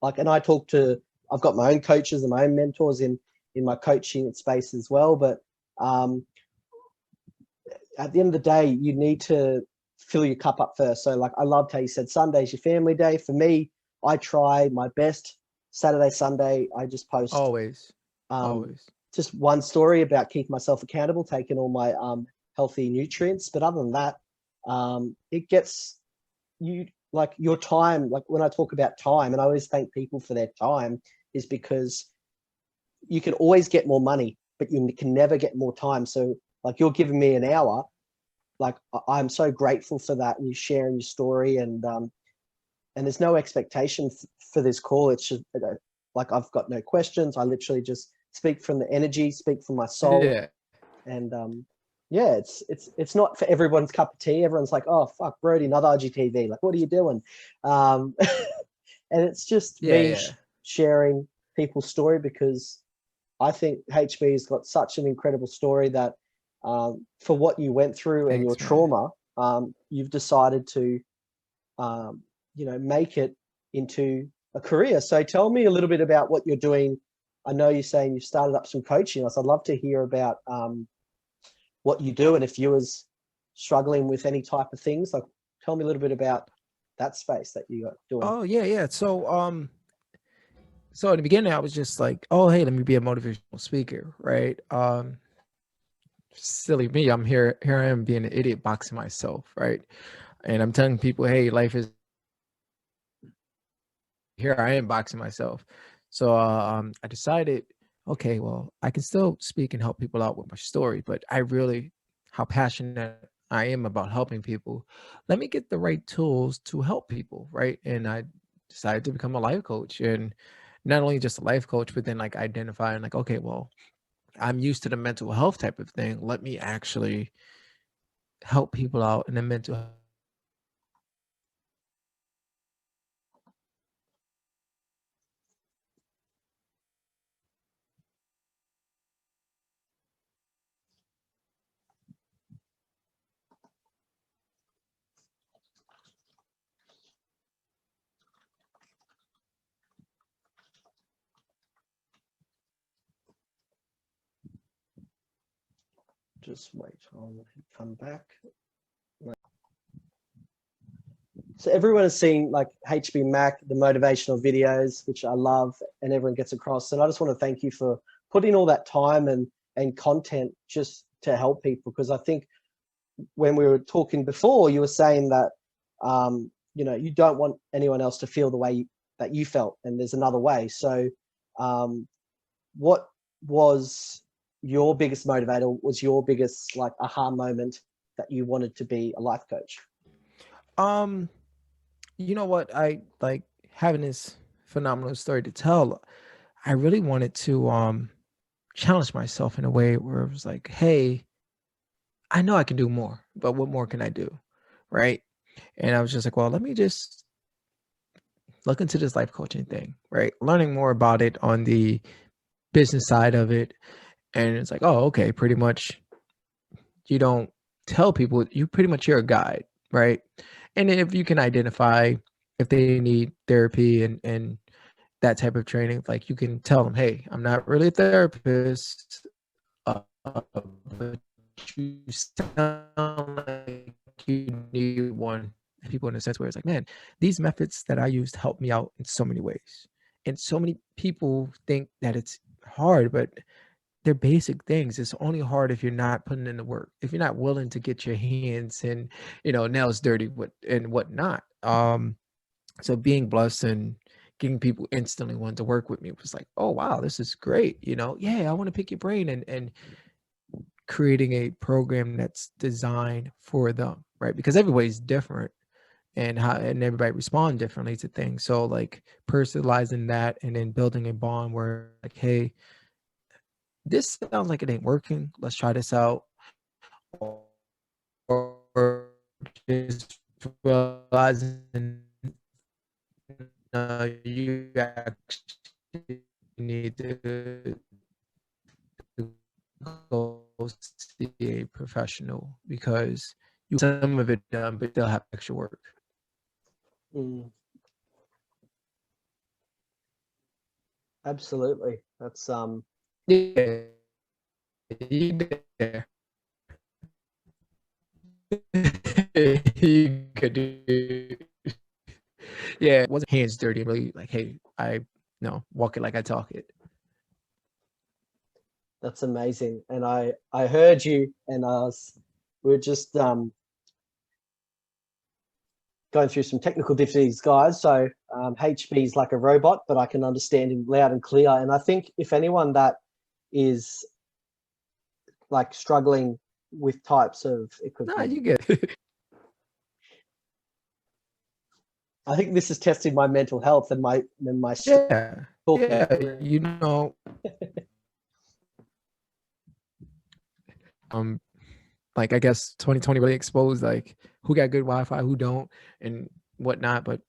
like, and I've got my own coaches and my own mentors in my coaching space as well. But at the end of the day, you need to fill your cup up first. So like, I loved how you said Sunday's your family day. For me, I try my best. Saturday, Sunday, I just post Always. Always. just one story about keeping myself accountable, taking all my healthy nutrients. But other than that, it gets you, like, your time. Like, when I talk about time, and I always thank people for their time, is because you can always get more money, but you can never get more time. So like, you're giving me an hour. Like, I'm so grateful for that, and you sharing your story. And there's no expectation for this call. It's just like, I've got no questions. I literally just speak from the energy, speak from my soul. Yeah. And yeah, it's not for everyone's cup of tea. Everyone's like, oh fuck, Brodie, another IGTV. Like, what are you doing? And it's just me sharing people's story, because I think HB's got such an incredible story that for what you went through and your trauma, you've decided to make it into a career. So tell me a little bit about what you're doing. I know you're saying you've started up some coaching. So I'd love to hear about what you do, and if you was struggling with any type of things, like, tell me a little bit about that space that you got doing. Oh yeah. So in the beginning, I was just like, oh hey, let me be a motivational speaker, right? silly me, I'm here I am being an idiot boxing myself, right? And I'm telling people, hey, life is, here I am boxing myself. So I decided, okay, well, I can still speak and help people out with my story, but I really, how passionate I am about helping people, let me get the right tools to help people, right? And I decided to become a life coach, and not only just a life coach, but then like identifying like, okay, well, I'm used to the mental health type of thing. Let me actually help people out in the mental health. Just wait, I'll come back. So everyone has seen like HB Mac, the motivational videos, which I love, and everyone gets across. And I just want to thank you for putting all that time and content just to help people, because I think when we were talking before, you were saying that you know, you don't want anyone else to feel the way that you felt, and there's another way. So what was your biggest motivator? Was your biggest like aha moment that you wanted to be a life coach? Um, you know what? I like having this phenomenal story to tell. I really wanted to challenge myself in a way where it was like, hey, I know I can do more, but what more can I do? Right. And I was just like, well, let me just look into this life coaching thing, right? Learning more about it on the business side of it. And it's like, oh, okay, pretty much you don't tell people, you pretty much, you're a guide, right? And if you can identify if they need therapy and that type of training, like you can tell them, hey, I'm not really a therapist, but you sound like you need one. People in a sense where it's like, man, these methods that I used help me out in so many ways. And so many people think that it's hard, but they're basic things. It's only hard if you're not putting in the work, if you're not willing to get your hands and, nails dirty and whatnot. So being blessed and getting people instantly wanting to work with me was like, oh wow, this is great. Yeah, I want to pick your brain, and creating a program that's designed for them, right? Because everybody's different, and everybody respond differently to things. So like personalizing that and then building a bond where like, hey, this sounds like it ain't working. Let's try this out. Or just realizing you actually need to go see a professional because you some of it done, but they'll have extra work. Mm, absolutely. That's Yeah, you there. You could do. Yeah, it wasn't hands dirty. Really, like, hey, I no walk it like I talk it. that's amazing. And I heard you, and we are just going through some technical difficulties, guys. So HB is like a robot, but I can understand him loud and clear. And I think if anyone that is like struggling with types of, it could No, be, you get it. I think this is testing my mental health and my Yeah, talking yeah. through. Um, like I guess 2020 really exposed like who got good Wi-Fi, who don't, and whatnot. But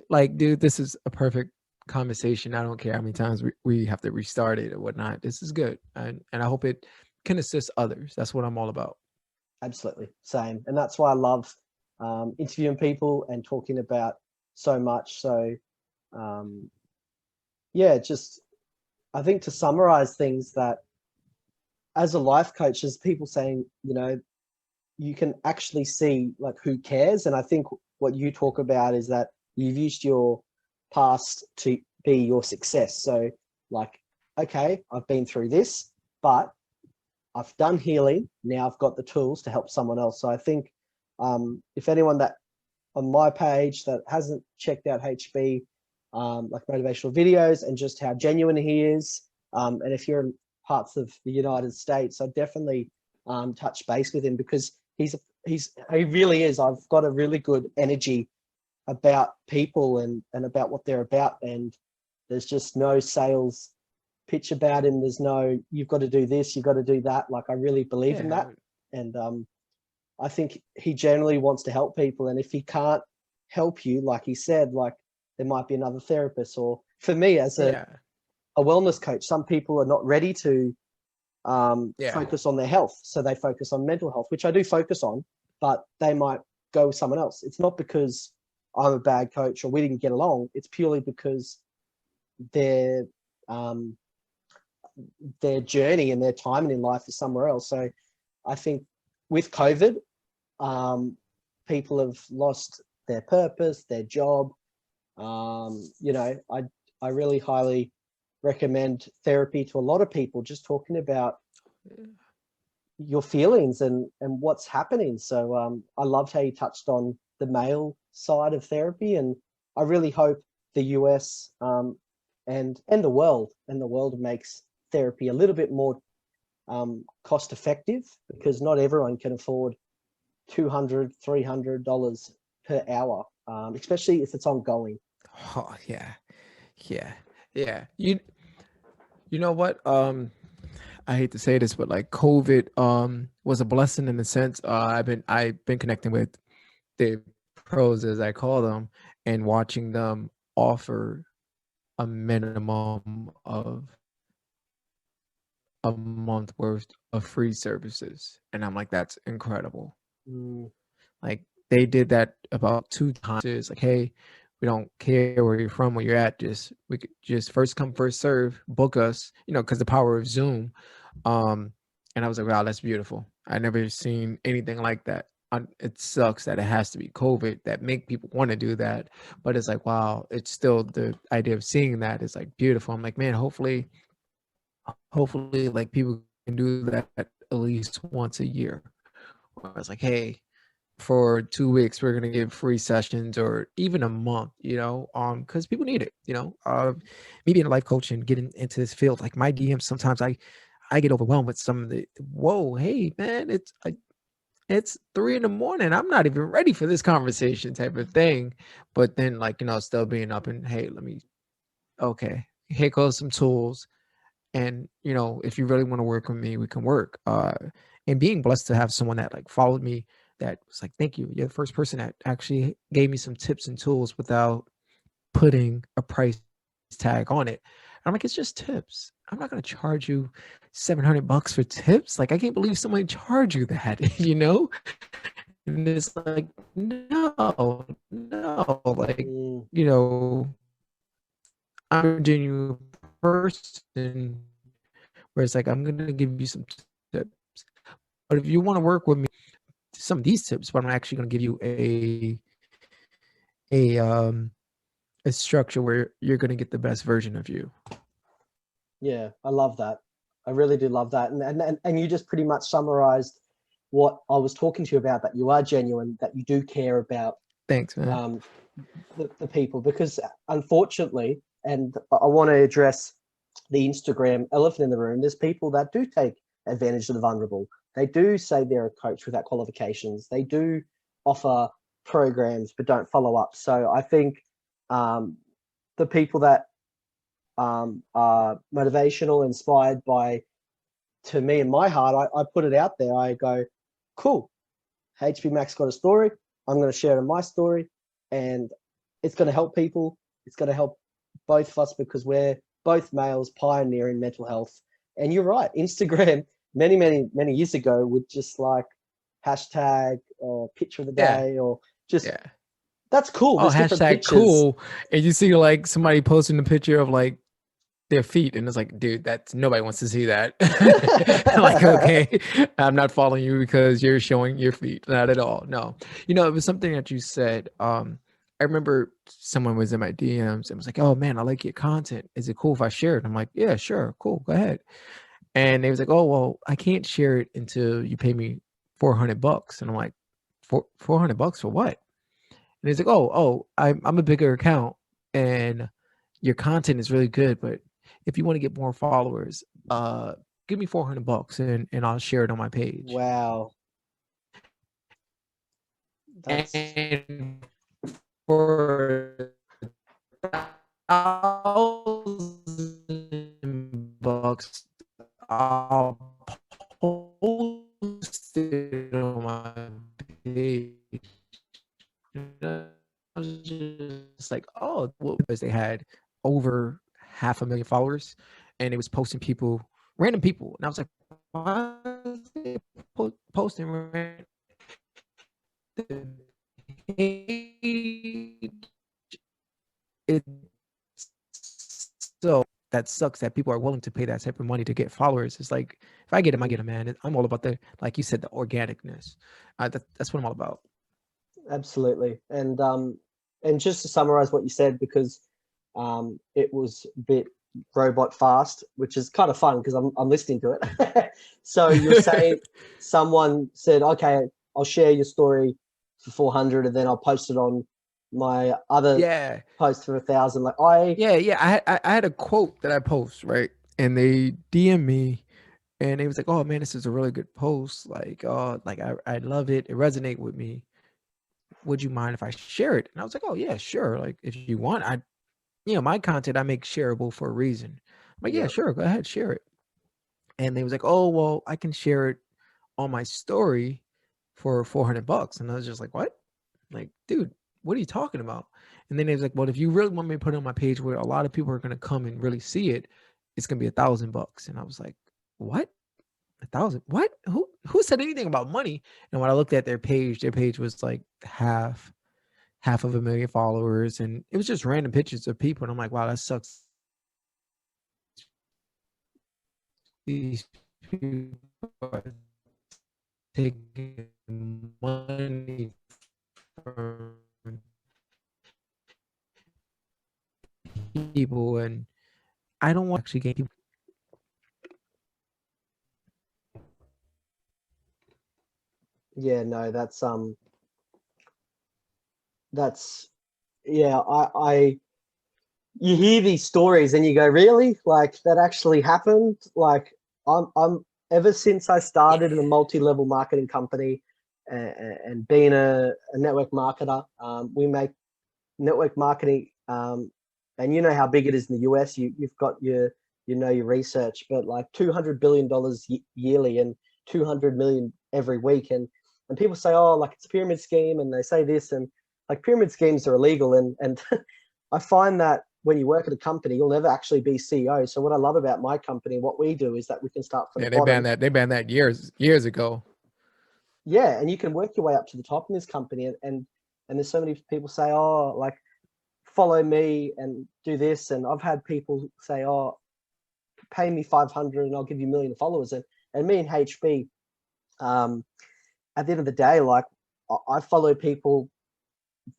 like, dude, this is a perfect conversation. I don't care how many times we have to restart it or whatnot. This is good, and I hope it can assist others. That's what I'm all about. Absolutely, same. And that's why I love interviewing people and talking about so much. So yeah, just I think to summarize things, that as a life coach, there's people saying, you know, you can actually see like who cares. And I think what you talk about is that you've used your past to be your success. So like, okay, I've been through this, but I've done healing. Now I've got the tools to help someone else. So I think if anyone that on my page that hasn't checked out HB, like motivational videos and just how genuine he is, and if you're in parts of the United States, I definitely touch base with him, because he really is. I've got a really good energy about people and about what they're about, and there's just no sales pitch about him. There's no, you've got to do this, you've got to do that. Like, I really believe in that. And I think he generally wants to help people. And if he can't help you, like he said, like there might be another therapist. Or for me as a wellness coach, some people are not ready to focus on their health. So they focus on mental health, which I do focus on, but they might go with someone else. It's not because I'm a bad coach or we didn't get along. It's purely because their journey and their timing in life is somewhere else. So I think with COVID, people have lost their purpose, their job. You know, I really highly recommend therapy to a lot of people, just talking about your feelings and what's happening. So I loved how you touched on the male side of therapy, and I really hope the US and the world makes therapy a little bit more cost effective, because not everyone can afford $200, $300 per hour, especially if it's ongoing. Oh yeah. You know what? I hate to say this, but like COVID was a blessing in the sense I've been connecting with the pros, as I call them, and watching them offer a minimum of a month worth of free services, and I'm like, that's incredible. Like, they did that about 2 times. It's like, hey, we don't care where you're from, where you're at, we could just first come first serve, book us, you know, because the power of Zoom. And I was like, wow, that's beautiful. I never seen anything like that. It sucks that it has to be COVID that make people want to do that, but it's like, wow, it's still, the idea of seeing that is like beautiful. I'm like, man, hopefully like people can do that at least once a year, where it's like, hey, for 2 weeks we're gonna give free sessions, or even a month, you know, because people need it, you know. Me being a life coach and getting into this field, like my DMs, sometimes I get overwhelmed with some of the, whoa, hey man, it's 3 a.m. I'm not even ready for this conversation type of thing. But then, like, you know, still being up and, hey, okay, here goes some tools. And, you know, if you really want to work with me, we can work. And being blessed to have someone that like followed me, that was like, thank you. You're the first person that actually gave me some tips and tools without putting a price tag on it. I'm like, it's just tips. I'm not going to charge you $700 for tips. Like, I can't believe someone charge you that, you know? And it's like, no, like, you know, I'm a genuine person, where it's like, I'm going to give you some tips. But if you want to work with me, some of these tips, but I'm actually going to give you a structure where you're going to get the best version of you. Yeah, I love that. I really do love that. And you just pretty much summarized what I was talking to you about, that you are genuine, that you do care about. Thanks, man. The people, because unfortunately, and I want to address the Instagram elephant in the room, there's people that do take advantage of the vulnerable. They do say they're a coach without qualifications. They do offer programs but don't follow up. So I think the people that are motivational, inspired by, to me in my heart, I put it out there. I go, cool, HB Max got a story. I'm going to share in my story, and it's going to help people. It's going to help both of us, because we're both males pioneering mental health. And you're right, Instagram many years ago would just like hashtag or picture of the day, or just that's cool. Oh, there's hashtag cool. And you see like somebody posting a picture of like their feet, and it's like, dude, that's, nobody wants to see that. Like, okay, I'm not following you because you're showing your feet. Not at all. No. You know, it was something that you said. I remember someone was in my DMs and was like, oh man, I like your content. Is it cool if I share it? I'm like, yeah, sure, cool, go ahead. And they was like, oh, well, I can't share it until you pay me $400. And I'm like, $400 for what? And he's like, I'm a bigger account and your content is really good, but if you want to get more followers, give me $400 and I'll share it on my page. Wow. That's And for $1,000, I'll post it on my page. I was just like, oh, well, because they had over 500,000 followers, and it was posting people, random people, and I was like, why is they posting random? It so that sucks that people are willing to pay that type of money to get followers. It's like, if I get them, I get them, man. I'm all about the, like you said, the organicness. That's what I'm all about. absolutely. And just to summarize what you said, because it was a bit robot fast, which is kind of fun because I'm listening to it. So you're saying someone said, okay, I'll share your story for 400 and then I'll post it on my other post for 1,000. Like I had a quote that I post, right? And they DM me and they was like, oh man, this is a really good post. Like, I love it. It resonated with me. Would you mind if I share it? And I was like, oh yeah, sure. Like, if you want, my content I make shareable for a reason. I'm like, yeah, sure, go ahead, share it. And they was like, oh, well, I can share it on my story for $400. And I was just like, what? Like, dude, what are you talking about? And then they was like, well, if you really want me to put it on my page where a lot of people are going to come and really see it, it's going to be $1,000. And I was like, what? 1,000? What? Who said anything about money? And when I looked at their page was like half of a million followers, and it was just random pictures of people. And I'm like, wow, that sucks. These people are taking money from people, and I don't want to actually gain people. Yeah, no, yeah, you hear these stories and you go, really? Like, that actually happened? Like, I'm ever since I started in a multi-level marketing company and being a network marketer, we make network marketing, and you know how big it is in the US. You've got your research, but like $200 billion yearly and 200 million every week. And people say, oh, like it's a pyramid scheme, and they say this, and like pyramid schemes are illegal. And I find that when you work at a company, you'll never actually be CEO. So what I love about my company, what we do is that we can start from the bottom. They banned that years ago. Yeah, and you can work your way up to the top in this company. And there's so many people say, oh, like follow me and do this. And I've had people say, oh, pay me 500 and I'll give you 1 million followers. And me and HB, at the end of the day, like I follow people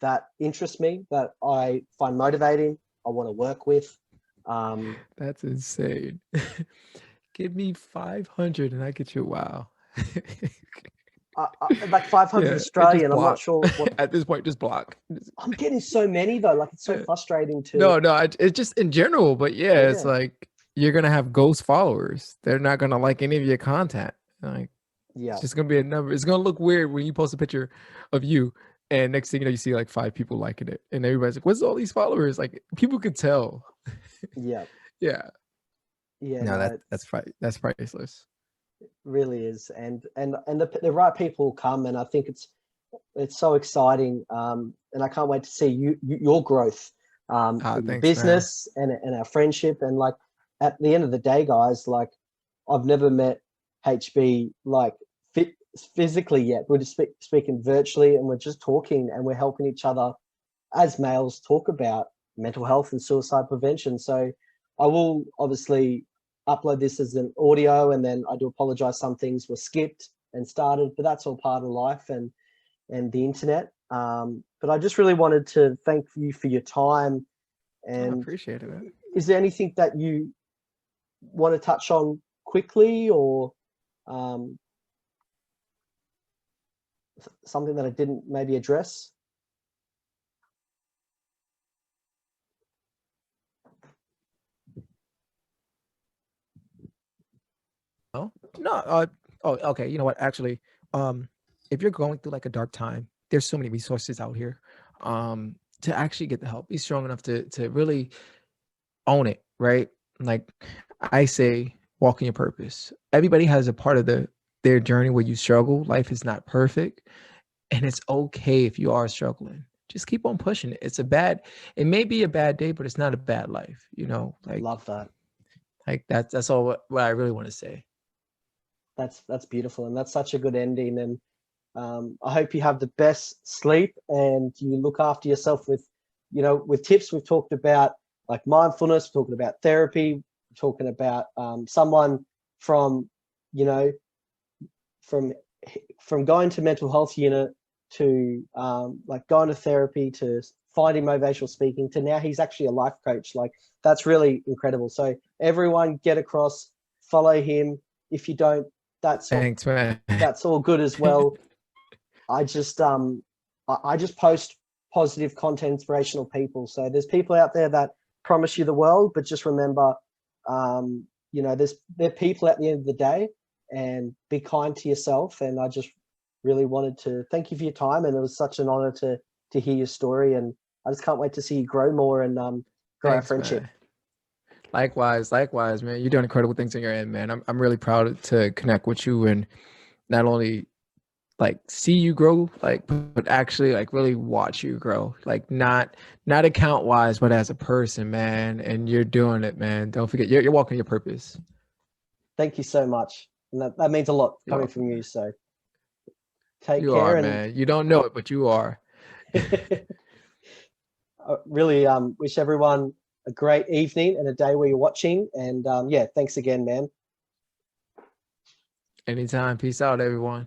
that interest me, that I find motivating, I want to work with. That's insane. Give me 500 and I get you. Wow. Like 500 Australian. I'm not sure what at this point. Just block. I'm getting so many though. Like it's so frustrating to. No, it's just in general. But yeah, it's like you're gonna have ghost followers. They're not gonna like any of your content. Like, it's just gonna be a number. It's gonna look weird when you post a picture of you, and next thing you know, you see like 5 people liking it, and everybody's like, "What's all these followers?" Like, people could tell. Yeah. No, that's priceless. It really is, and the right people come, and I think it's so exciting, and I can't wait to see your growth, in your business and our friendship. And like at the end of the day, guys, like I've never met HB like physically yet. We're just speaking virtually, and we're just talking, and we're helping each other as males talk about mental health and suicide prevention. So I will obviously upload this as an audio, and then I do apologize, some things were skipped and started, but that's all part of life and the internet. But I just really wanted to thank you for your time. And I appreciate it, man. Is there anything that you want to touch on quickly, or something that I didn't maybe address? No. Oh, okay. You know what? Actually, if you're going through like a dark time, there's so many resources out here, to actually get the help. Be strong enough to really own it, right? Like I say, walk in your purpose. Everybody has a part of their journey where you struggle. Life is not perfect, and it's okay if you are struggling. Just keep on pushing it. It may be a bad day, but it's not a bad life. You know, Love that. like that's all what I really want to say. That's beautiful, and that's such a good ending. And I hope you have the best sleep and you look after yourself with, with tips. We've talked about like mindfulness, we're talking about therapy, we're talking about someone from, you know, from going to mental health unit to like going to therapy to finding motivational speaking to now he's actually a life coach. Like that's really incredible. So everyone get across, follow him. If you don't, Thanks, man. that's all good as well. I just post positive content, inspirational people. So there's people out there that promise you the world, but just remember, they're people at the end of the day, and be kind to yourself. And I just really wanted to thank you for your time, and it was such an honor to hear your story. And I just can't wait to see you grow more and grow our friendship. Man. Likewise, man. You're doing incredible things on your end, man. I'm really proud to connect with you and not only like see you grow, like but actually like really watch you grow. Like not account wise, but as a person, man. And you're doing it, man. Don't forget, you're walking your purpose. Thank you so much, and that means a lot coming from you. So take You care, are, and man. You don't know it, but you are. I really wish everyone a great evening and a day where you're watching. And yeah, thanks again, man. Anytime. Peace out, everyone.